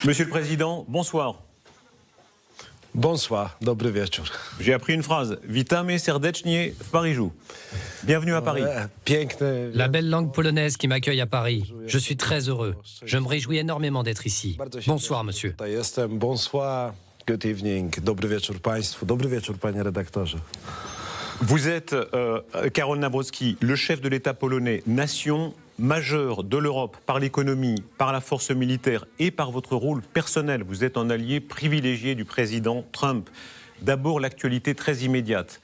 Monsieur le Président, bonsoir. Bonsoir, dobry wieczór. J'ai appris une phrase. Witamy serdecznie w Paryżu. Bienvenue à Paris. La belle langue polonaise qui m'accueille à Paris. Je suis très heureux. Je me réjouis énormément d'être ici. Bonsoir, monsieur. Bonsoir, good evening. Dobry wieczór państwu. Dobry wieczór, panie redaktorze. Vous êtes, Karol Nawrocki, le chef de l'État polonais, nation majeure de l'Europe par l'économie, par la force militaire et par votre rôle personnel. Vous êtes un allié privilégié du président Trump. D'abord, l'actualité très immédiate.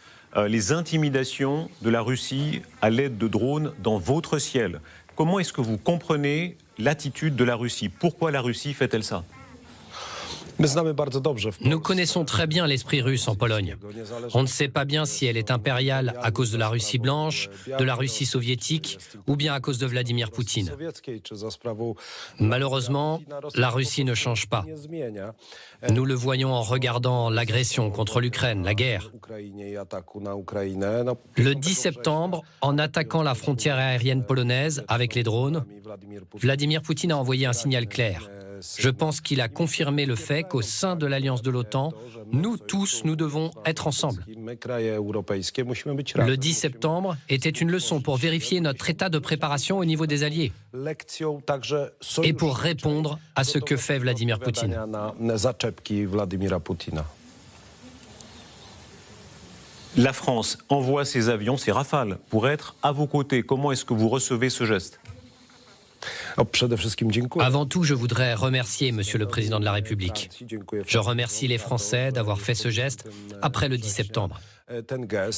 Les intimidations de la Russie à l'aide de drones dans votre ciel. Comment est-ce que vous comprenez l'attitude de la Russie? Pourquoi la Russie fait-elle ça? Nous connaissons très bien l'esprit russe en Pologne. On ne sait pas bien si elle est impériale à cause de la Russie blanche, de la Russie soviétique ou bien à cause de Vladimir Poutine. Malheureusement, la Russie ne change pas. Nous le voyons en regardant l'agression contre l'Ukraine, la guerre. Le 10 septembre, en attaquant la frontière aérienne polonaise avec les drones, Vladimir Poutine a envoyé un signal clair. Je pense qu'il a confirmé le fait qu'au sein de l'alliance de l'OTAN, nous tous, nous devons être ensemble. Le 10 septembre était une leçon pour vérifier notre état de préparation au niveau des alliés et pour répondre à ce que fait Vladimir Poutine. La France envoie ses avions, ses Rafales, pour être à vos côtés. Comment est-ce que vous recevez ce geste ? Avant tout, je voudrais remercier Monsieur le Président de la République. Je remercie les Français d'avoir fait ce geste après le 10 septembre.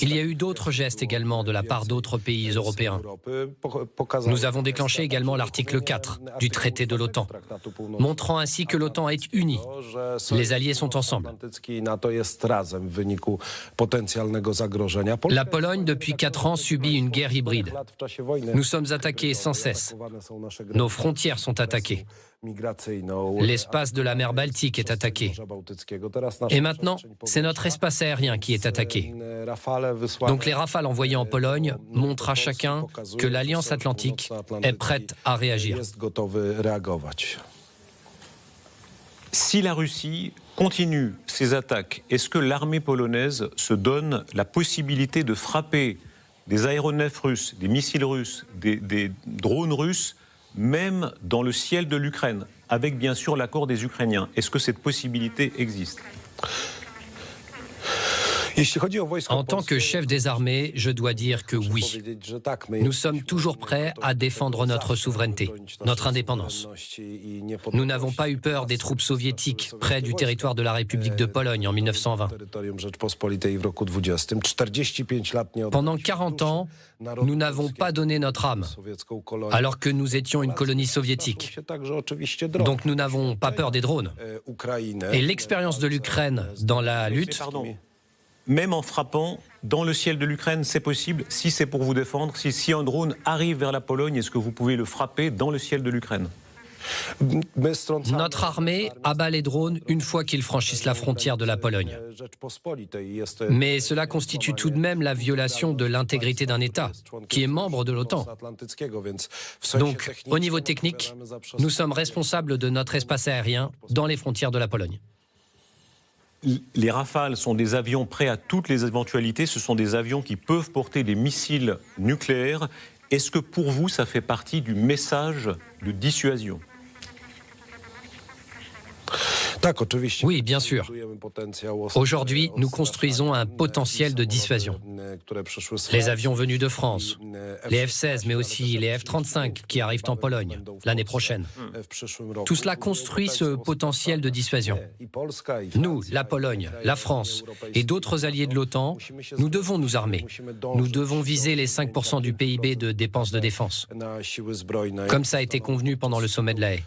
Il y a eu d'autres gestes également de la part d'autres pays européens. Nous avons déclenché également l'article 4 du traité de l'OTAN, montrant ainsi que l'OTAN est unie. Les alliés sont ensemble. La Pologne, depuis 4 ans, subit une guerre hybride. Nous sommes attaqués sans cesse. Nos frontières sont attaquées. L'espace de la mer Baltique est attaqué. Et maintenant, c'est notre espace aérien qui est attaqué. Donc les rafales envoyées en Pologne montrent à chacun que l'Alliance Atlantique est prête à réagir. Si la Russie continue ses attaques, est-ce que l'armée polonaise se donne la possibilité de frapper des aéronefs russes, des missiles russes, des drones russes, même dans le ciel de l'Ukraine, avec bien sûr l'accord des Ukrainiens? Est-ce que cette possibilité existe? En tant que chef des armées, je dois dire que oui. Nous sommes toujours prêts à défendre notre souveraineté, notre indépendance. Nous n'avons pas eu peur des troupes soviétiques près du territoire de la République de Pologne en 1920. Pendant 40 ans, nous n'avons pas donné notre âme, alors que nous étions une colonie soviétique. Donc nous n'avons pas peur des drones. Et l'expérience de l'Ukraine dans la lutte... Même en frappant dans le ciel de l'Ukraine, c'est possible, si c'est pour vous défendre, si un drone arrive vers la Pologne, est-ce que vous pouvez le frapper dans le ciel de l'Ukraine? Notre armée abat les drones une fois qu'ils franchissent la frontière de la Pologne. Mais cela constitue tout de même la violation de l'intégrité d'un État, qui est membre de l'OTAN. Donc, au niveau technique, nous sommes responsables de notre espace aérien dans les frontières de la Pologne. Les Rafales sont des avions prêts à toutes les éventualités. Ce sont des avions qui peuvent porter des missiles nucléaires. Est-ce que pour vous, ça fait partie du message de dissuasion? Oui, bien sûr. Aujourd'hui, nous construisons un potentiel de dissuasion. Les avions venus de France, les F-16, mais aussi les F-35 qui arrivent en Pologne l'année prochaine. Tout cela construit ce potentiel de dissuasion. Nous, la Pologne, la France et d'autres alliés de l'OTAN, nous devons nous armer. Nous devons viser les 5% du PIB de dépenses de défense, comme ça a été convenu pendant le sommet de La Haye.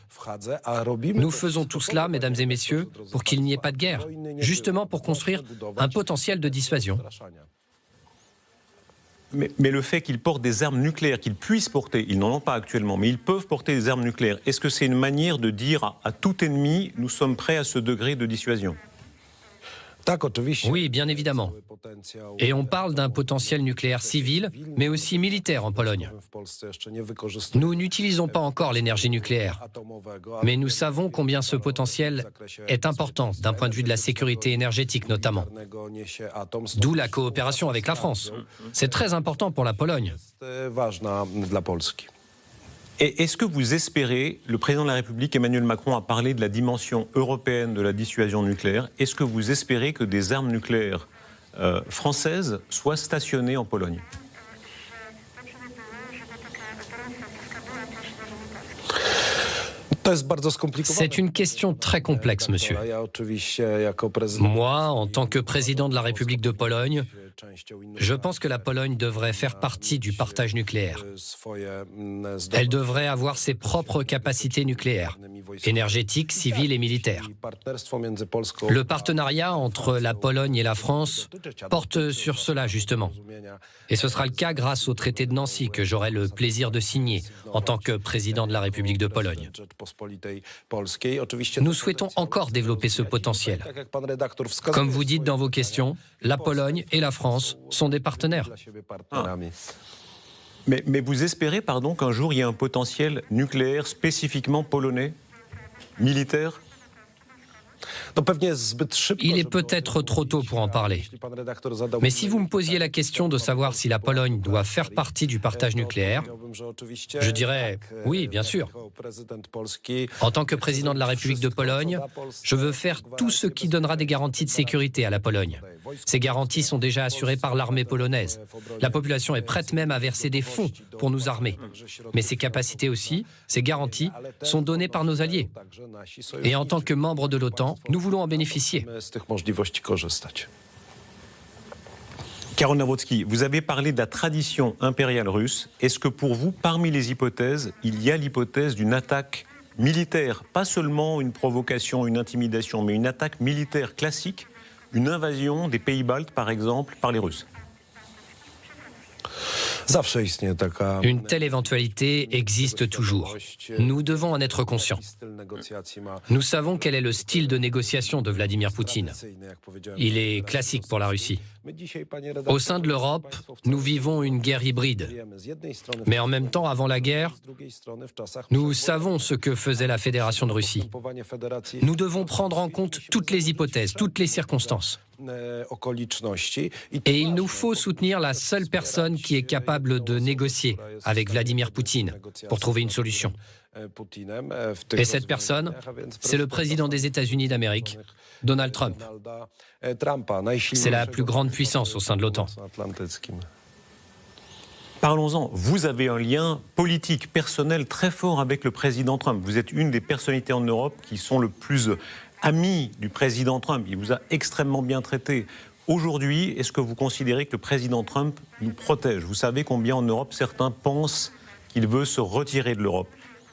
Nous faisons tout cela, mesdames et messieurs, pour qu'il n'y ait pas de guerre, justement pour construire un potentiel de dissuasion. Mais le fait qu'ils portent des armes nucléaires, qu'ils puissent porter, ils n'en ont pas actuellement, mais ils peuvent porter des armes nucléaires, est-ce que c'est une manière de dire à tout ennemi, nous sommes prêts à ce degré de dissuasion? Oui, bien évidemment. Et on parle d'un potentiel nucléaire civil, mais aussi militaire en Pologne. Nous n'utilisons pas encore l'énergie nucléaire, mais nous savons combien ce potentiel est important d'un point de vue de la sécurité énergétique notamment. D'où la coopération avec la France. C'est très important pour la Pologne. Et est-ce que vous espérez, le président de la République Emmanuel Macron a parlé de la dimension européenne de la dissuasion nucléaire, est-ce que vous espérez que des armes nucléaires françaises soient stationnées en Pologne ? C'est une question très complexe, monsieur. Moi, en tant que président de la République de Pologne, je pense que la Pologne devrait faire partie du partage nucléaire. Elle devrait avoir ses propres capacités nucléaires, énergétiques, civiles et militaires. Le partenariat entre la Pologne et la France porte sur cela, justement. Et ce sera le cas grâce au traité de Nancy que j'aurai le plaisir de signer en tant que président de la République de Pologne. Nous souhaitons encore développer ce potentiel. Comme vous dites dans vos questions, la Pologne et la France sont des partenaires. Ah. Mais vous espérez, pardon, qu'un jour il y ait un potentiel nucléaire spécifiquement polonais, militaire ? Il est peut-être trop tôt pour en parler. Mais si vous me posiez la question de savoir si la Pologne doit faire partie du partage nucléaire, je dirais oui, bien sûr. En tant que président de la République de Pologne, je veux faire tout ce qui donnera des garanties de sécurité à la Pologne. Ces garanties sont déjà assurées par l'armée polonaise. La population est prête même à verser des fonds pour nous armer. Mais ces capacités aussi, ces garanties, sont données par nos alliés. Et en tant que membre de l'OTAN, nous voulons en bénéficier. Karol Nawrocki, vous avez parlé de la tradition impériale russe. Est-ce que pour vous, parmi les hypothèses, il y a l'hypothèse d'une attaque militaire, pas seulement une provocation, une intimidation, mais une attaque militaire classique, une invasion des pays baltes, par exemple, par les Russes ? Une telle éventualité existe toujours. Nous devons en être conscients. Nous savons quel est le style de négociation de Vladimir Poutine. Il est classique pour la Russie. Au sein de l'Europe, nous vivons une guerre hybride. Mais en même temps, avant la guerre, nous savons ce que faisait la Fédération de Russie. Nous devons prendre en compte toutes les hypothèses, toutes les circonstances. Et il nous faut soutenir la seule personne qui est capable de négocier avec Vladimir Poutine pour trouver une solution. Et cette personne, c'est le président des États-Unis d'Amérique, Donald Trump. C'est la plus grande puissance au sein de l'OTAN. Parlons-en. Vous avez un lien politique, personnel très fort avec le président Trump. Vous êtes une des personnalités en Europe qui sont le plus amies du président Trump. Il vous a extrêmement bien traité. Aujourd'hui, est-ce que vous considérez que le président Trump nous protège ? Vous savez combien en Europe certains pensent qu'il veut se retirer de l'Europe.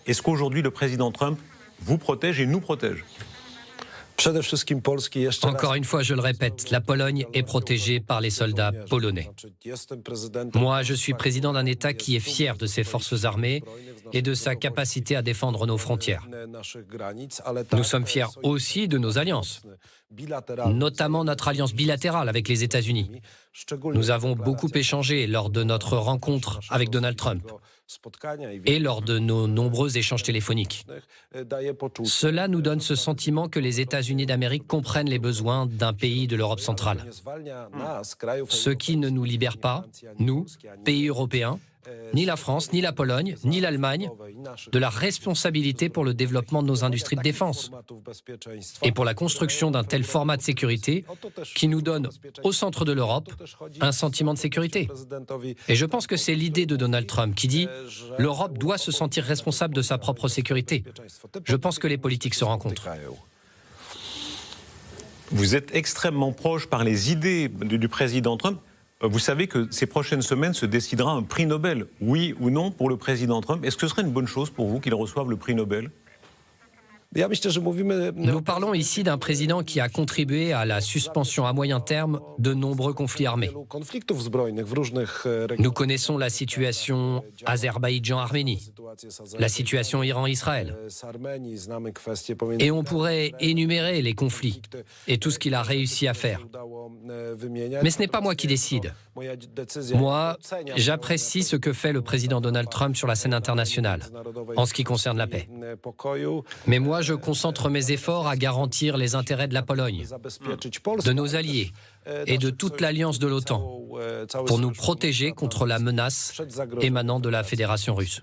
Est-ce qu'aujourd'hui le président Trump vous protège et nous protège ? Encore une fois, je le répète, la Pologne est protégée par les soldats polonais. Moi, je suis président d'un État qui est fier de ses forces armées et de sa capacité à défendre nos frontières. Nous sommes fiers aussi de nos alliances, notamment notre alliance bilatérale avec les États-Unis. Nous avons beaucoup échangé lors de notre rencontre avec Donald Trump et lors de nos nombreux échanges téléphoniques. Cela nous donne ce sentiment que les États-Unis d'Amérique comprennent les besoins d'un pays de l'Europe centrale. Ce qui ne nous libère pas, nous, pays européens, ni la France, ni la Pologne, ni l'Allemagne, de la responsabilité pour le développement de nos industries de défense et pour la construction d'un tel format de sécurité qui nous donne, au centre de l'Europe, un sentiment de sécurité. Et je pense que c'est l'idée de Donald Trump qui dit « l'Europe doit se sentir responsable de sa propre sécurité ». Je pense que les politiques se rencontrent. Vous êtes extrêmement proche par les idées du président Trump. Vous savez que ces prochaines semaines se décidera un prix Nobel, oui ou non, pour le président Trump. Est-ce que ce serait une bonne chose pour vous qu'il reçoive le prix Nobel ? Nous parlons ici d'un président qui a contribué à la suspension à moyen terme de nombreux conflits armés. Nous connaissons la situation Azerbaïdjan-Arménie, la situation Iran-Israël. Et on pourrait énumérer les conflits et tout ce qu'il a réussi à faire. Mais ce n'est pas moi qui décide. Moi, j'apprécie ce que fait le président Donald Trump sur la scène internationale, en ce qui concerne la paix. Mais moi, je concentre mes efforts à garantir les intérêts de la Pologne, de nos alliés et de toute l'alliance de l'OTAN, pour nous protéger contre la menace émanant de la Fédération russe.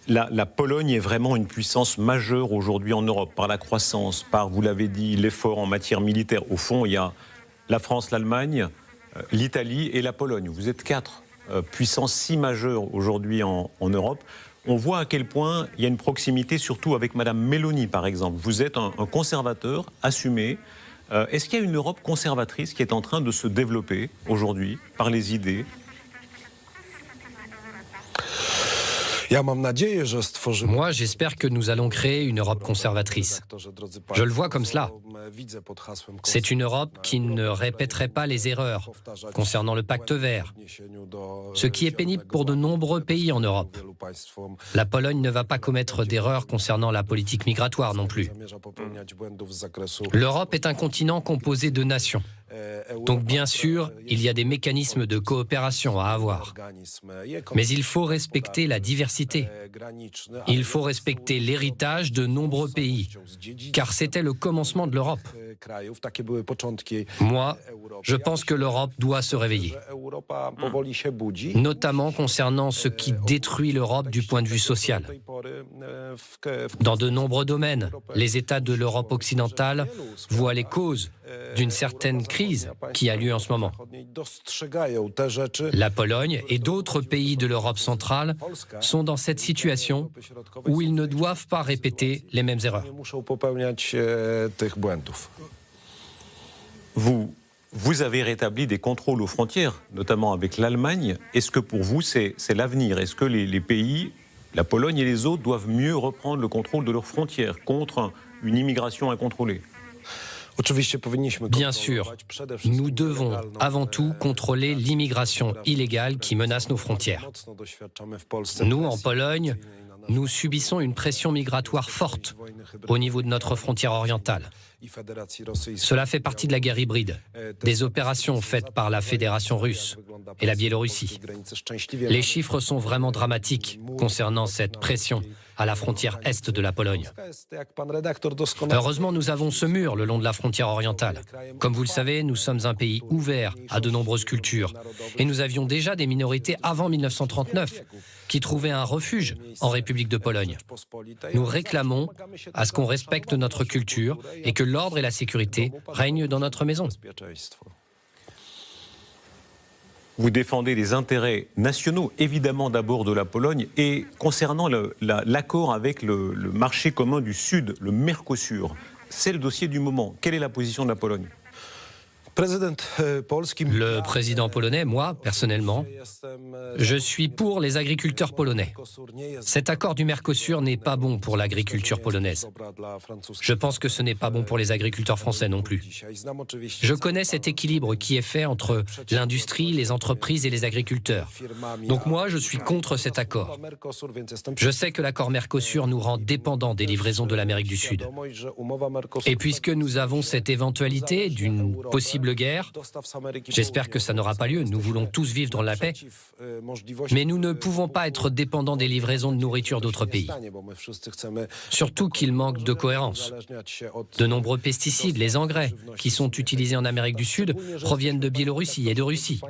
La Pologne est vraiment une puissance majeure aujourd'hui en Europe, par la croissance, par, vous l'avez dit, l'effort en matière militaire. Au fond, il y a la France, l'Allemagne, l'Italie et la Pologne. Vous êtes 4 puissances si majeures aujourd'hui en Europe. On voit à quel point il y a une proximité, surtout avec Madame Meloni, par exemple. Vous êtes un conservateur assumé. Est-ce qu'il y a une Europe conservatrice qui est en train de se développer aujourd'hui par les idées ? Moi, j'espère que nous allons créer une Europe conservatrice. Je le vois comme cela. C'est une Europe qui ne répéterait pas les erreurs concernant le pacte vert, ce qui est pénible pour de nombreux pays en Europe. La Pologne ne va pas commettre d'erreurs concernant la politique migratoire non plus. L'Europe est un continent composé de nations. Donc bien sûr, il y a des mécanismes de coopération à avoir. Mais il faut respecter la diversité. Il faut respecter l'héritage de nombreux pays, car c'était le commencement de l'Europe. Moi, je pense que l'Europe doit se réveiller, notamment concernant ce qui détruit l'Europe du point de vue social. Dans de nombreux domaines, les États de l'Europe occidentale voient les causes d'une certaine crise qui a lieu en ce moment. La Pologne et d'autres pays de l'Europe centrale sont dans cette situation où ils ne doivent pas répéter les mêmes erreurs. Vous avez rétabli des contrôles aux frontières, notamment avec l'Allemagne. Est-ce que pour vous, c'est l'avenir? Est-ce que les pays, la Pologne et les autres, doivent mieux reprendre le contrôle de leurs frontières contre une immigration incontrôlée? Bien sûr, nous devons avant tout contrôler l'immigration illégale qui menace nos frontières. Nous, en Pologne, nous subissons une pression migratoire forte au niveau de notre frontière orientale. Cela fait partie de la guerre hybride, des opérations faites par la Fédération russe et la Biélorussie. Les chiffres sont vraiment dramatiques concernant cette pression à la frontière est de la Pologne. Heureusement, nous avons ce mur le long de la frontière orientale. Comme vous le savez, nous sommes un pays ouvert à de nombreuses cultures. Et nous avions déjà des minorités avant 1939 qui trouvaient un refuge en République de Pologne. Nous réclamons à ce qu'on respecte notre culture et que l'ordre et la sécurité règnent dans notre maison. Vous défendez les intérêts nationaux, évidemment d'abord de la Pologne, et concernant l'accord avec le marché commun du Sud, le Mercosur, c'est le dossier du moment. Quelle est la position de la Pologne ? Le président polonais, moi, personnellement, je suis pour les agriculteurs polonais. Cet accord du Mercosur n'est pas bon pour l'agriculture polonaise. Je pense que ce n'est pas bon pour les agriculteurs français non plus. Je connais cet équilibre qui est fait entre l'industrie, les entreprises et les agriculteurs. Donc moi, je suis contre cet accord. Je sais que l'accord Mercosur nous rend dépendants des livraisons de l'Amérique du Sud. Et puisque nous avons cette éventualité d'une possible guerre, j'espère que ça n'aura pas lieu, nous voulons tous vivre dans la paix, mais nous ne pouvons pas être dépendants des livraisons de nourriture d'autres pays. Surtout qu'il manque de cohérence. De nombreux pesticides, les engrais, qui sont utilisés en Amérique du Sud, proviennent de Biélorussie et de Russie.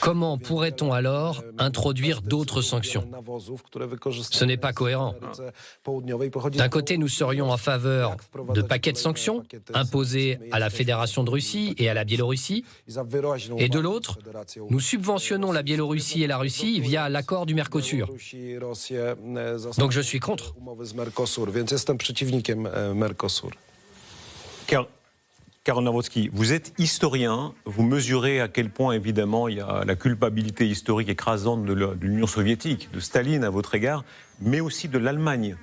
Comment pourrait-on alors introduire d'autres sanctions? Ce n'est pas cohérent. D'un côté, nous serions en faveur de paquets de sanctions imposés à la Fédération de Russie et à la Biélorussie, et de l'autre, nous subventionnons la Biélorussie et la Russie via l'accord du Mercosur. Donc je suis contre. Karol Nawrocki, vous êtes historien, vous mesurez à quel point, évidemment, il y a la culpabilité historique écrasante de l'Union soviétique, de Staline à votre égard, mais aussi de l'Allemagne.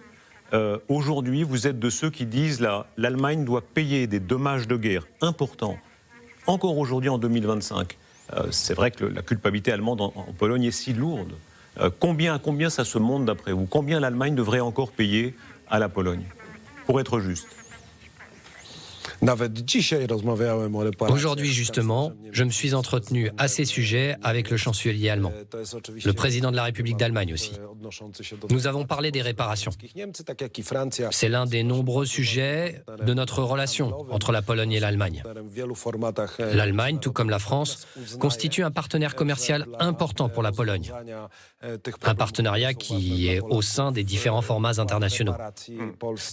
Aujourd'hui, vous êtes de ceux qui disent l'Allemagne doit payer des dommages de guerre importants, encore aujourd'hui en 2025. C'est vrai que la culpabilité allemande en Pologne est si lourde. Combien ça se monte d'après vous? Combien l'Allemagne devrait encore payer à la Pologne, pour être juste? Aujourd'hui, justement, je me suis entretenu à ces sujets avec le chancelier allemand, le président de la République d'Allemagne aussi. Nous avons parlé des réparations. C'est l'un des nombreux sujets de notre relation entre la Pologne et l'Allemagne. L'Allemagne, tout comme la France, constitue un partenaire commercial important pour la Pologne. Un partenariat qui est au sein des différents formats internationaux.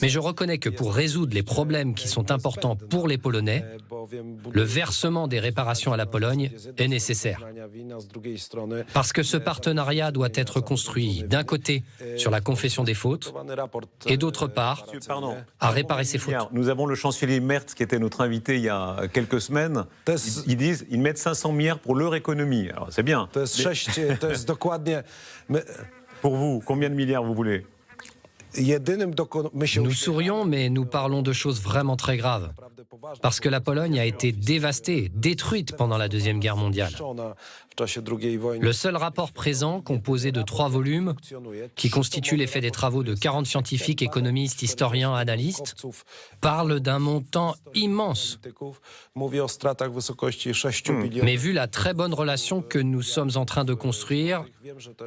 Mais je reconnais que pour résoudre les problèmes qui sont importants pour les Polonais, le versement des réparations à la Pologne est nécessaire. Parce que ce partenariat doit être construit d'un côté sur la confession des fautes et d'autre part à réparer ces fautes. Nous avons le chancelier Merz qui était notre invité il y a quelques semaines. Ils mettent 500 milliards pour leur économie. Alors c'est bien. Pour vous, combien de milliards vous voulez? Nous sourions, mais nous parlons de choses vraiment très graves. Parce que la Pologne a été dévastée, détruite pendant la Deuxième Guerre mondiale. Le seul rapport présent, composé de 3 volumes, qui constitue l'effet des travaux de 40 scientifiques, économistes, historiens, analystes, parle d'un montant immense. Mais vu la très bonne relation que nous sommes en train de construire,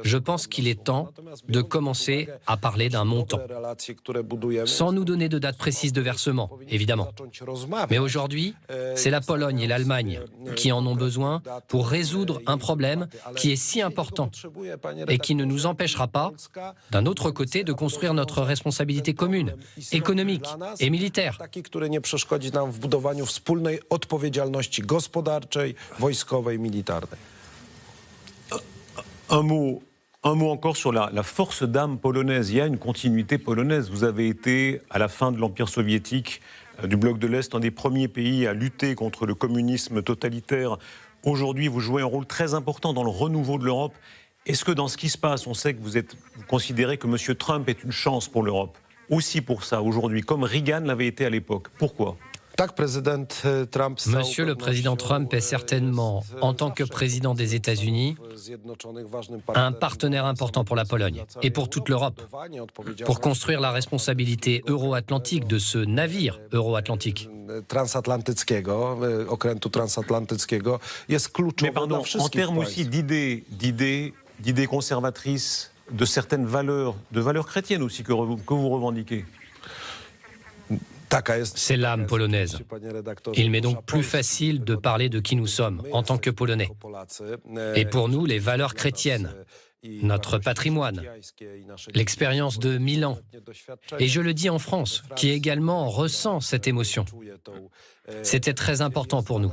je pense qu'il est temps de commencer à parler d'un montant. Sans nous donner de date précise de versement, évidemment. Mais aujourd'hui, c'est la Pologne et l'Allemagne qui en ont besoin pour résoudre un problème qui est si important et qui ne nous empêchera pas, d'un autre côté, de construire notre responsabilité commune, économique et militaire. Un mot encore sur la force d'âme polonaise. Il y a une continuité polonaise. Vous avez été, à la fin de l'Empire soviétique, du bloc de l'Est, un des premiers pays à lutter contre le communisme totalitaire. Aujourd'hui, vous jouez un rôle très important dans le renouveau de l'Europe. Est-ce que dans ce qui se passe, on sait que vous considérez que M. Trump est une chance pour l'Europe, aussi pour ça aujourd'hui, comme Reagan l'avait été à l'époque? Pourquoi? Monsieur le président Trump est certainement, en tant que président des États-Unis, un partenaire important pour la Pologne et pour toute l'Europe, pour construire la responsabilité euro-atlantique de ce navire euro-atlantique. Mais pardon, en termes aussi d'idées conservatrices, de certaines valeurs, de valeurs chrétiennes aussi que vous revendiquez. C'est l'âme polonaise. Il m'est donc plus facile de parler de qui nous sommes en tant que Polonais. Et pour nous, les valeurs chrétiennes, notre patrimoine, l'expérience de Milan, et je le dis en France, qui également ressent cette émotion. C'était très important pour nous.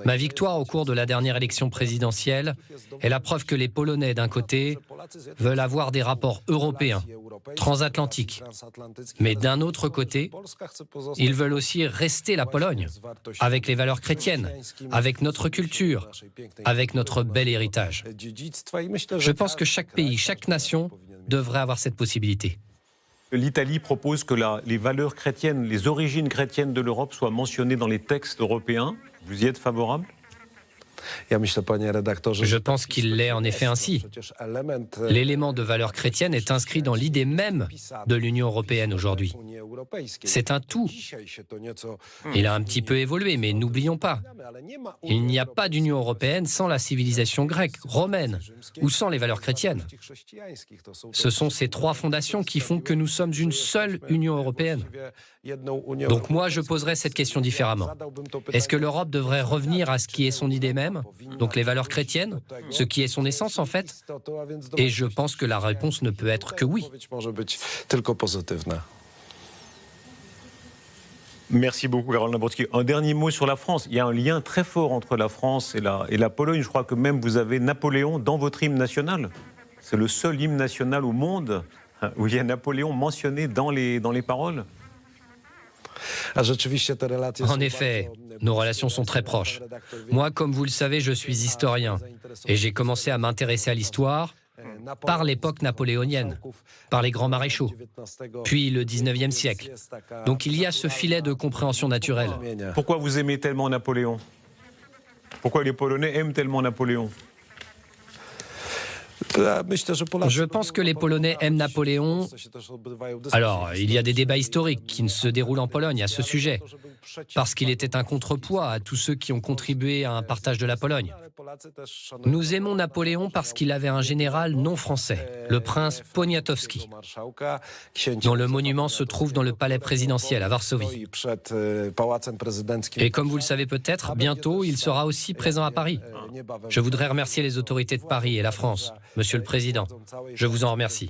Ma victoire au cours de la dernière élection présidentielle est la preuve que les Polonais, d'un côté, veulent avoir des rapports européens, transatlantiques, mais d'un autre côté, ils veulent aussi rester la Pologne, avec les valeurs chrétiennes, avec notre culture, avec notre bel héritage. Je pense que chaque pays, chaque nation devrait avoir cette possibilité. L'Italie propose que les valeurs chrétiennes, les origines chrétiennes de l'Europe soient mentionnées dans les textes européens. Vous y êtes favorable? Je pense qu'il l'est en effet ainsi. L'élément de valeur chrétienne est inscrit dans l'idée même de l'Union européenne aujourd'hui. C'est un tout. Il a un petit peu évolué, mais n'oublions pas, il n'y a pas d'Union européenne sans la civilisation grecque, romaine, ou sans les valeurs chrétiennes. Ce sont ces 3 fondations qui font que nous sommes une seule Union européenne. Donc moi, je poserais cette question différemment. Est-ce que l'Europe devrait revenir à ce qui est son idée même, donc les valeurs chrétiennes, ce qui est son essence en fait? Et je pense que la réponse ne peut être que oui. Merci beaucoup, Karol Nawrocki. Un dernier mot sur la France. Il y a un lien très fort entre la France et la Pologne. Je crois que même vous avez Napoléon dans votre hymne national. C'est le seul hymne national au monde où il y a Napoléon mentionné dans les paroles. En effet, nos relations sont très proches. Moi, comme vous le savez, je suis historien et j'ai commencé à m'intéresser à l'histoire par l'époque napoléonienne, par les grands maréchaux, puis le 19e siècle. Donc il y a ce filet de compréhension naturelle. Pourquoi vous aimez tellement Napoléon? Pourquoi les Polonais aiment tellement Napoléon? Je pense que les Polonais aiment Napoléon. Alors, il y a des débats historiques qui se déroulent en Pologne à ce sujet, parce qu'il était un contrepoids à tous ceux qui ont contribué à un partage de la Pologne. Nous aimons Napoléon parce qu'il avait un général non français, le prince Poniatowski, dont le monument se trouve dans le palais présidentiel à Varsovie. Et comme vous le savez peut-être, bientôt, il sera aussi présent à Paris. Je voudrais remercier les autorités de Paris et la France. Monsieur le Président, je vous en remercie.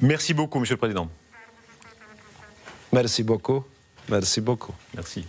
Merci beaucoup, Monsieur le Président. Merci beaucoup. Merci beaucoup. Merci.